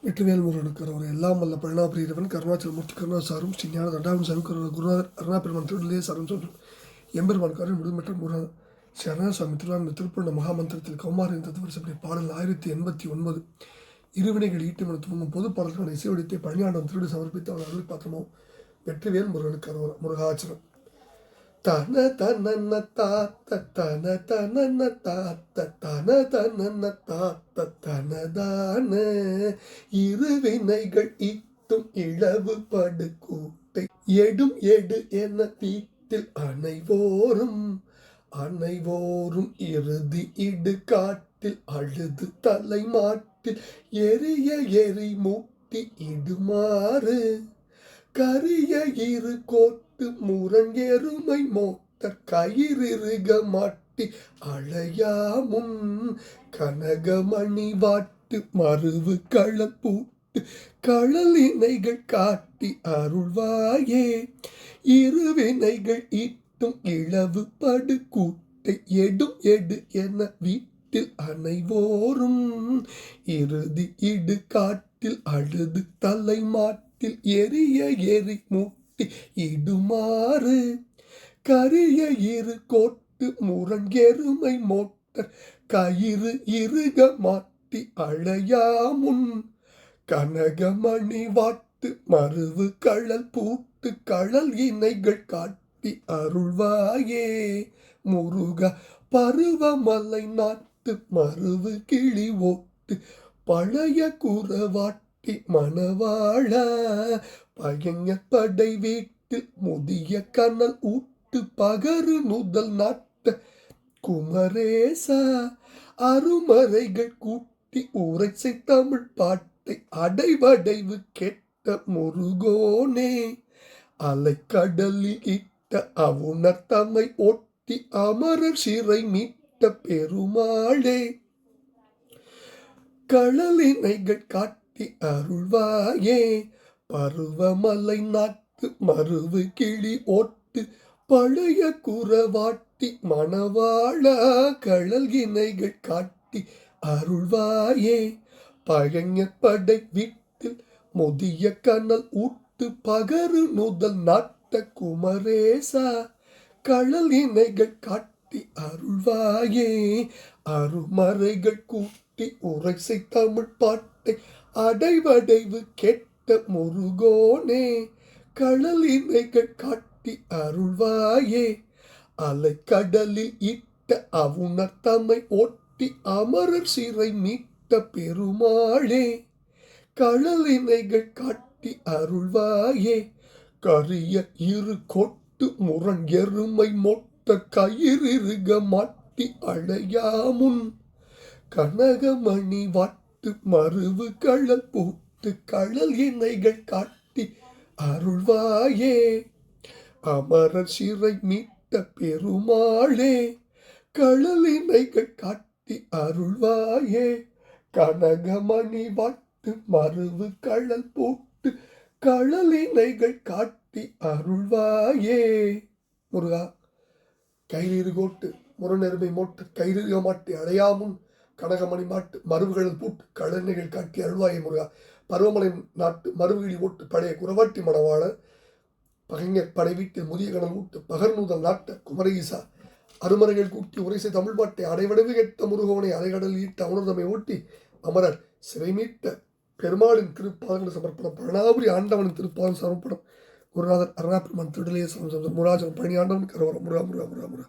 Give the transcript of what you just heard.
வெற்றிவேல் முருகனுக்கு அவர் எல்லாம் வல்ல பழனாபிரியவன் கருணாச்சலமூர்த்தி கருணாசாரும் ஸ்ரீ ஞான தண்டாவின் சாமி குருநாதர் அருணாபெருமான் திருடலே சரண் சொல்லும் எம்பெருமான் காரில் விடுமற்ற முருகன் ஸ்ரீ அருணாசாமி திருவாரூர் திருப்பூர்ண மகாமந்திரத்தில் கௌமாரின் தத்துவரசப்படி பாடல் 1089 இருவினைகள் ஈட்டுமென துவங்கும் பொது பாடல்கள் இசைவடித்தை பழனியாண்டம் திருடு சமர்ப்பித்து அவன் அருள் பாத்திரமோ வெற்றிவேல் முருகனுக்கு அரோர் முருகாச்சரம் தன தன தாத்த தன தன தாத்த தன தன தாத்த தனதான இருவினைகள் இட்டும் இழவு படு கூட்டை எடும் எடு என வீட்டில் அனைவோரும் இறுதி இடு காட்டில் அழுது தலை மாட்டில் எரி மூட்டி இடுமாறு கரிய இரு கோட்டு முரங்கெருமை மோத்த கயிறிருக மாட்டி அழையாமுன் கனகமணி வாட்டு மருவு களப்பூட்டு களல் இணைகள் காட்டி அருள்வாயே இருவினைகள் இட்டும் இழவு படு கூட்டை எடும் எடு என வீட்டில் அனைவோரும் இறுதி இடு காட்டில் அழுது தலை மாட்டி எரி மூட்டி இடுமாறு கரிய இரு கோட்டு முரங்கெருமை மோட்டர் கயிறு இறுக மாட்டி அழையாமுன் கனகமணி வாட்டு மருவு களல் பூட்டு களல் இணைகள் காட்டி அருள்வாயே முருக பருவமலை நாட்டு மருவு கிளி ஓட்டு பழைய குறவாட்டு மணவாழ பயங்க படை வீட்டில் முதிய கனல் ஊட்டு பகரு நுதல் நாட்ட குமரேசா அருமறைகள் கூட்டி உரைசை தமிழ் பாட்டை அடைவடைவு கெட்ட முருகோனே அலைக்கடலில் இட்ட அவுணர் தம்மை ஒட்டி அமரர் சிறை மீட்ட பெருமாளே களலினைகள் காட்டி அருள்வாயே பருவமலை நாட்டு மருவு கிளி ஓட்டு பழைய குறவாட்டி மணவாழ களல் இணைகள் காட்டி அருள்வாயே பழங்க படை வீட்டில் முதிய கனல் ஊட்டு பகரு நுதல் நாட்ட குமரேசா களல் இணைகள் காட்டி அருள்வாயே அருமறைகள் கூட்டி உரைசை தமிழ் பாட்டை அடைவடைவு கெட்ட முருகோனே களல் இணைகள் காட்டி அருள்வாயே அலைக்கடலில் இட்ட அவுணர் தம்மை ஒட்டி அமரர் சிறை மீட்ட பெருமாளே களல் இணைகள் காட்டி அருள்வாயே கரிய இரு கொட்டு முரங்கெருமை மொட்ட கயிறிருக மாட்டி அழையாமுன் கனகமணி வாட்டு மருவு களல் பூட்டு களல் இணைகள் காட்டி அருள்வாயே அமரர் சிறை மீட்ட பெருமாளே களல் இணைகள் காட்டி அருள்வாயே கனகமணி வாட்டு மருவு களல் பூட்டு களல் இணைகள் காட்டி அருள்வாயே முருகா கயிறு கோட்டு முரணெருமை மோட்டு கயிறு மாட்டி அடையாமுன் கனகமணி மாட்டு மருவுகளில் பூட்டு கழனைகள் காட்டி அழுவாயை முருகா பருவமலை நாட்டு மருவுகிழி ஓட்டு பழைய குறவாட்டி மணவாள பகைஞர் படை வீட்டில் முதிய கணல் ஊட்டு பகர்நூதல் நாட்ட குமரீசா அருமறைகள் கூட்டி உரைசை தமிழ் பாட்டை அடைவடைவு கெட்ட முருகவனை அலைகடல் ஈட்ட அமர்தமை ஓட்டி அமரர் சிறை மீட்ட பெருமாளின் திருப்பாதங்கள் சமர்ப்பணம் பழனாபுரி ஆண்டவனின் திருப்பாதம் சமர்ப்பணம் குருநாதர் அருணாபெருமான் திருடலே முராஜன் பழனி ஆண்டவன் கரோரம் முருகா முருகா முருகா முருகா